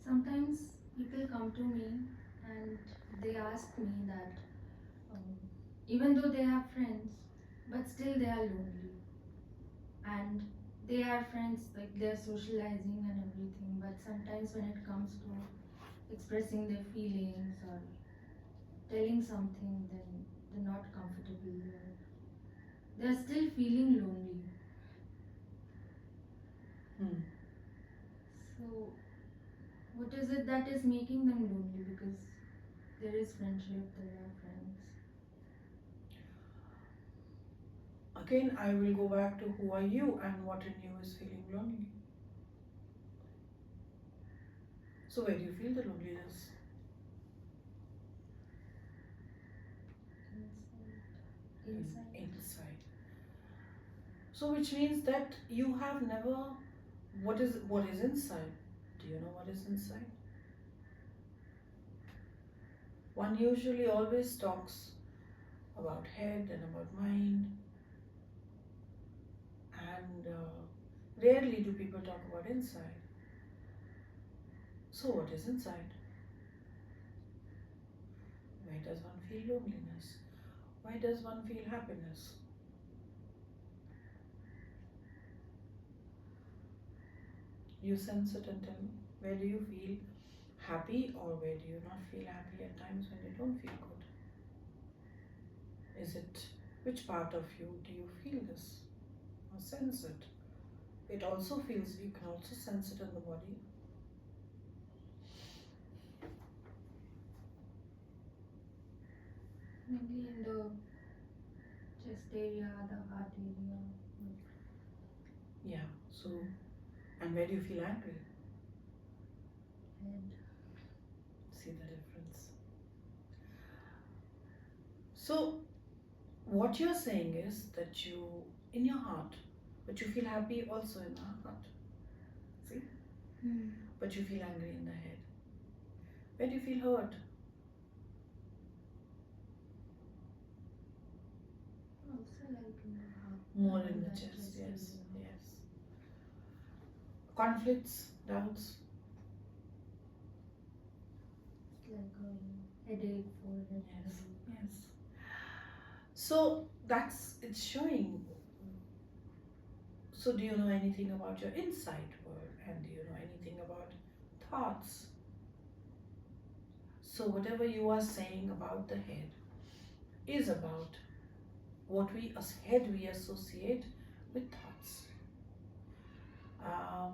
Sometimes people come to me and they ask me that um, even though they have friends, but still they are lonely. And they are friends, like they're socializing and everything, but sometimes when it comes to expressing their feelings or telling something, then they're not comfortable or they're still feeling lonely. Hmm. So, what is it that is making them lonely? Because there is friendship, there are friends. Again, I will go back to who are you and what in you is feeling lonely. So, where do you feel the loneliness? Inside. Inside. So, which means that you have never. What is inside? Do you know what is inside? One usually always talks about head and about mind, and rarely do people talk about inside. So, what is inside? Why does one feel loneliness? Why does one feel happiness? You sense it and tell me. Where do you feel happy or where do you not feel happy at times when you don't feel good? Is it which part of you do you feel this or sense it? It also feels, you can also sense it in the body. Mainly in the chest area, the heart area, Yeah, so, and where do you feel angry? head. See the difference. So, what you're saying is that you, in your heart, but you feel happy also in the heart. See? Hmm. But you feel angry in the head. Where do you feel hurt? Also like in the heart, More in around the that chest, chest yes, area. yes. Conflicts, doubts, It's like a headache, forehead yes, headache. yes. So that's it's showing. So do you know anything about your inside world and do you know anything about thoughts? So whatever you are saying about the head is about what we as head we associate with thoughts, um,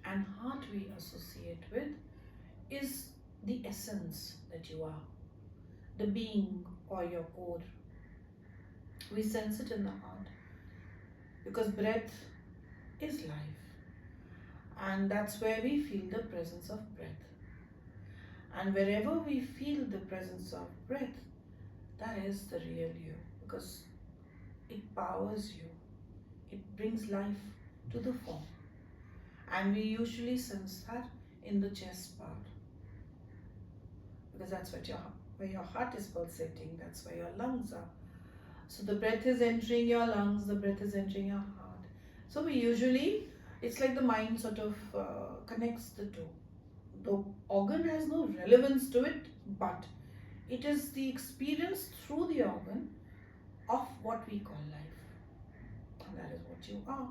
and heart we associate with is the essence that you are, the being or your core. We sense it in the heart because breath is life, and that's where we feel the presence of breath. And wherever we feel the presence of breath, that is the real you because it powers you, it brings life to the form. And we usually sense that in the chest part because that's what where your heart is pulsating, that's where your lungs are. So the breath is entering your lungs, the breath is entering your heart. So we usually, it's like the mind sort of connects the two. The organ has no relevance to it, but it is the experience through the organ of what we call life. And that is what you are.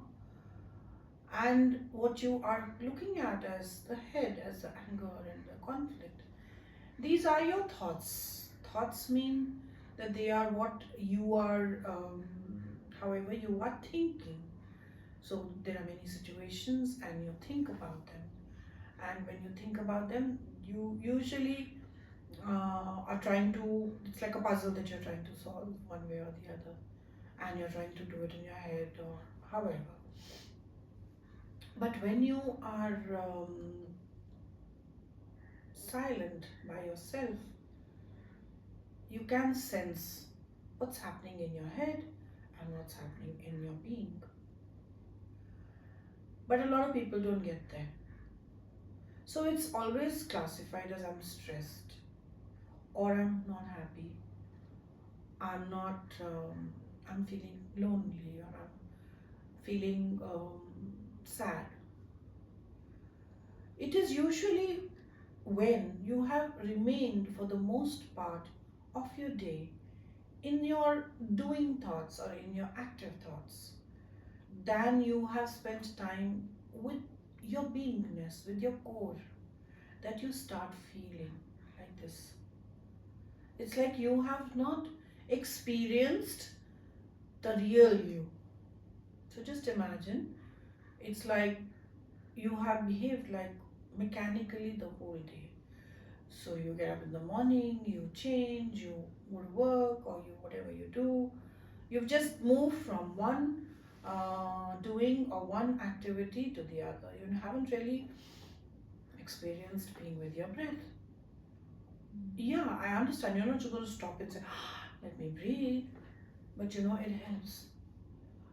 And what you are looking at as the head, as the anger and the conflict, these are your thoughts. Thoughts mean that they are what you are, however, you are thinking. So there are many situations and you think about them. And when you think about them, you usually are trying to, it's like a puzzle that you're trying to solve one way or the other. And you're trying to do it in your head or however. But when you are silent by yourself, you can sense what's happening in your head and what's happening in your being. But a lot of people don't get there. So it's always classified as I'm stressed or I'm not happy, I'm not, I'm feeling lonely or I'm feeling sad. It is usually when you have remained for the most part of your day in your doing thoughts or in your active thoughts than you have spent time with your beingness, with your core, that you start feeling like this. It's like you have not experienced the real you. So just imagine it's like you have behaved like mechanically the whole day. So you get up in the morning, you change, you go to work or you whatever you do. You've just moved from one doing or one activity to the other. You haven't really experienced being with your breath. Yeah, I understand. You're not just going to stop and say, let me breathe. But it helps.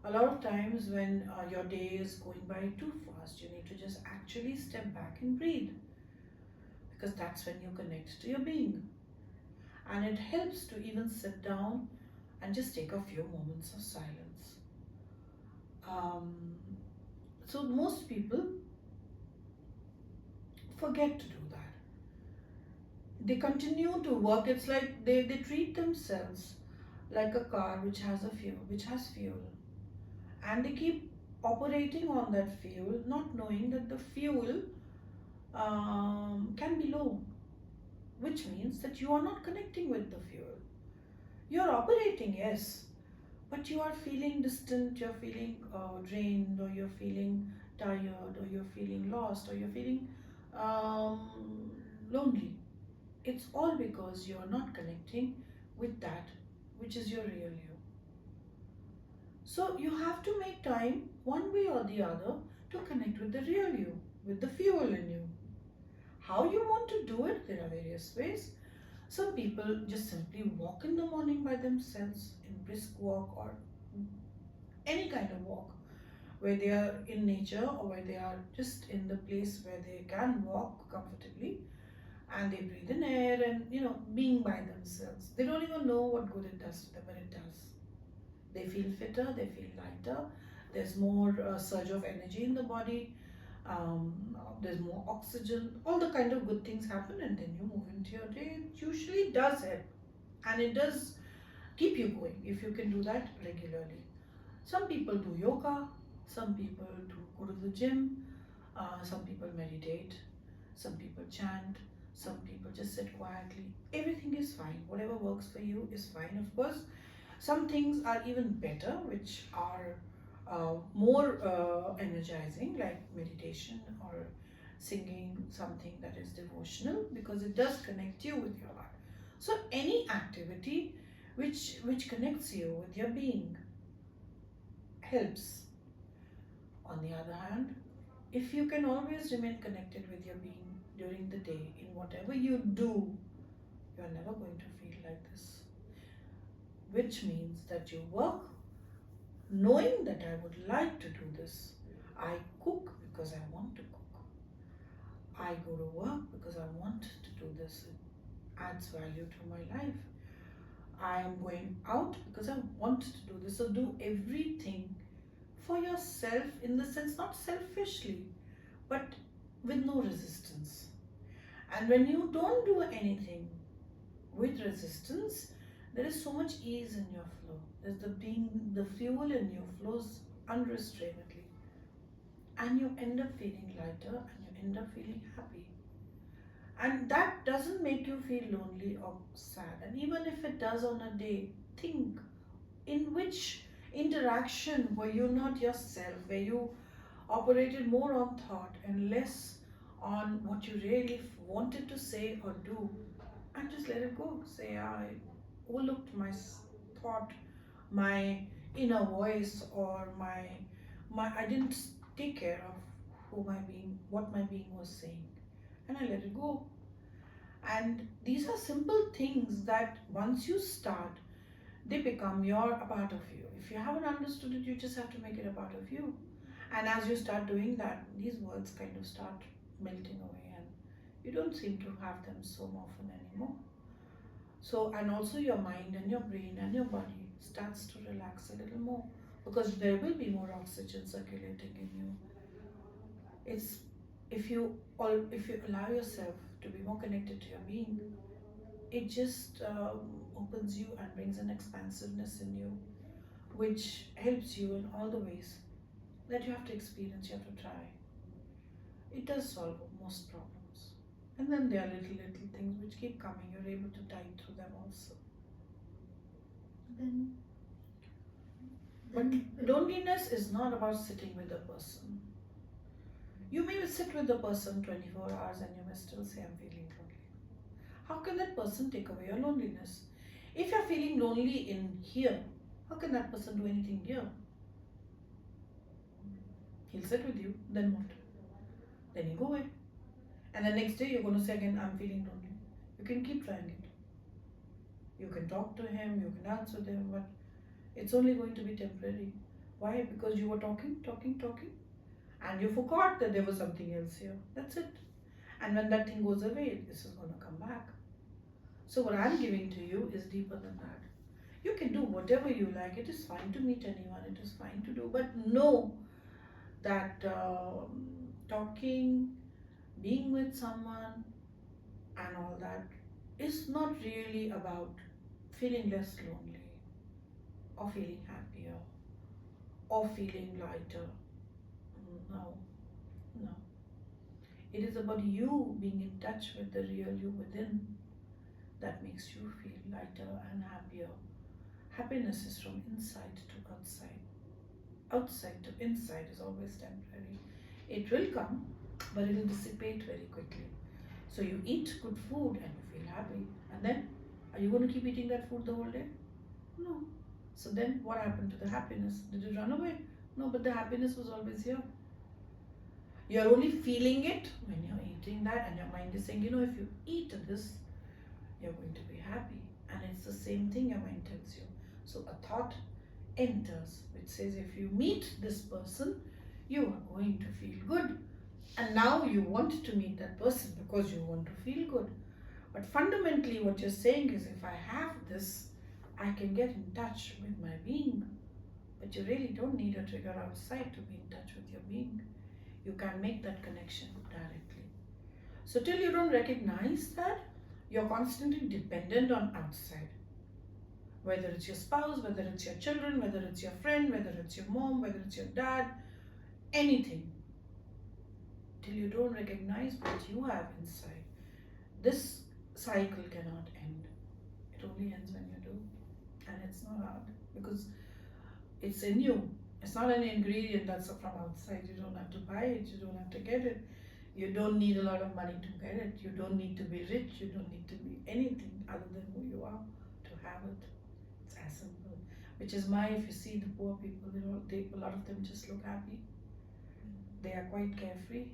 A lot of times when your day is going by too fast, you need to just actually step back and breathe because that's when you connect to your being. And it helps to even sit down and just take a few moments of silence. Um, so most people forget to do that. They continue to work. It's like they treat themselves like a car which has fuel, and they keep operating on that fuel, not knowing that the fuel can be low, which means that you are not connecting with the fuel. You are operating, yes, but you are feeling distant, you're feeling drained, or you're feeling tired, or you're feeling lost, or you're feeling lonely. It's all because you're not connecting with that which is your real you. So you have to make time, one way or the other, to connect with the real you, with the fuel in you. How you want to do it, there are various ways. Some people just simply walk in the morning by themselves in brisk walk or any kind of walk where they are in nature or where they are just in the place where they can walk comfortably and they breathe in air and being by themselves. They don't even know what good it does to them, but it does. They feel fitter, they feel lighter, there's more surge of energy in the body, there's more oxygen, all the kind of good things happen, and then you move into your day. It usually does help and it does keep you going if you can do that regularly. Some people do yoga, some people do go to the gym, some people meditate, some people chant, some people just sit quietly. Everything is fine. Whatever works for you is fine. Of course, some things are even better, which are more energizing, like meditation or singing something that is devotional, because it does connect you with your heart. So any activity which connects you with your being helps. On the other hand, if you can always remain connected with your being during the day in whatever you do, you are never going to feel like this. Which means that you work knowing that I would like to do this. I cook because I want to cook. I go to work because I want to do this. It adds value to my life. I am going out because I want to do this. So do everything for yourself, in the sense not selfishly, but with no resistance. And when you don't do anything with resistance, there is so much ease in your flow. There's the fuel in you flows unrestrainedly, and you end up feeling lighter and you end up feeling happy. And that doesn't make you feel lonely or sad. And even if it does on a day, think in which interaction were you not yourself, where you operated more on thought and less on what you really wanted to say or do, and just let it go. Say, I overlooked my thought, my inner voice, or my I didn't take care of what my being was saying, and I let it go. And these are simple things that once you start, they become a part of you. If you haven't understood it, you just have to make it a part of you. And as you start doing that, these words kind of start melting away, and you don't seem to have them so often anymore. So, and also your mind and your brain and your body starts to relax a little more, because there will be more oxygen circulating in you. It's if you allow yourself to be more connected to your being. It just opens you and brings an expansiveness in you, which helps you in all the ways that you have to experience, you have to try. It does solve most problems. And then there are little things which keep coming. You're able to tide through them also. Then, But then, loneliness is not about sitting with a person. You may sit with the person 24 hours and you may still say, I'm feeling lonely. How can that person take away your loneliness? If you're feeling lonely in here, how can that person do anything here? He'll sit with you, then what? Then you go away. And the next day you're going to say again, I'm feeling lonely. You can keep trying it. You can talk to him, you can answer them, but it's only going to be temporary. Why? Because you were talking, and you forgot that there was something else here. That's it. And when that thing goes away, this is going to come back. So, what I'm giving to you is deeper than that. You can do whatever you like. It is fine to meet anyone, it is fine to do, but know that talking, being with someone, and all that is not really about feeling less lonely or feeling happier or feeling lighter. No, no. It is about you being in touch with the real you within that makes you feel lighter and happier. Happiness is from inside to outside. Outside to inside is always temporary. It will come, but it will dissipate very quickly. So you eat good food and you feel happy. And then, are you going to keep eating that food the whole day? No. So then, what happened to the happiness? Did it run away? No, but the happiness was always here. You're only feeling it when you're eating that, and your mind is saying, if you eat this, you're going to be happy. And it's the same thing your mind tells you. So a thought enters which says, if you meet this person, you are going to feel good. And now you want to meet that person because you want to feel good. But fundamentally, what you're saying is, if I have this, I can get in touch with my being. But you really don't need a trigger outside to be in touch with your being. You can make that connection directly. So, till you don't recognize that, you're constantly dependent on outside. Whether it's your spouse, whether it's your children, whether it's your friend, whether it's your mom, whether it's your dad, anything. Till you don't recognize what you have inside, this cycle cannot end. It only ends when you do. And it's not hard because it's in you. It's not an ingredient that's from outside. You don't have to buy it, you don't have to get it. You don't need a lot of money to get it. You don't need to be rich. You don't need to be anything other than who you are to have it. It's as simple. Which is why, if you see the poor people, a lot of them just look happy. They are quite carefree.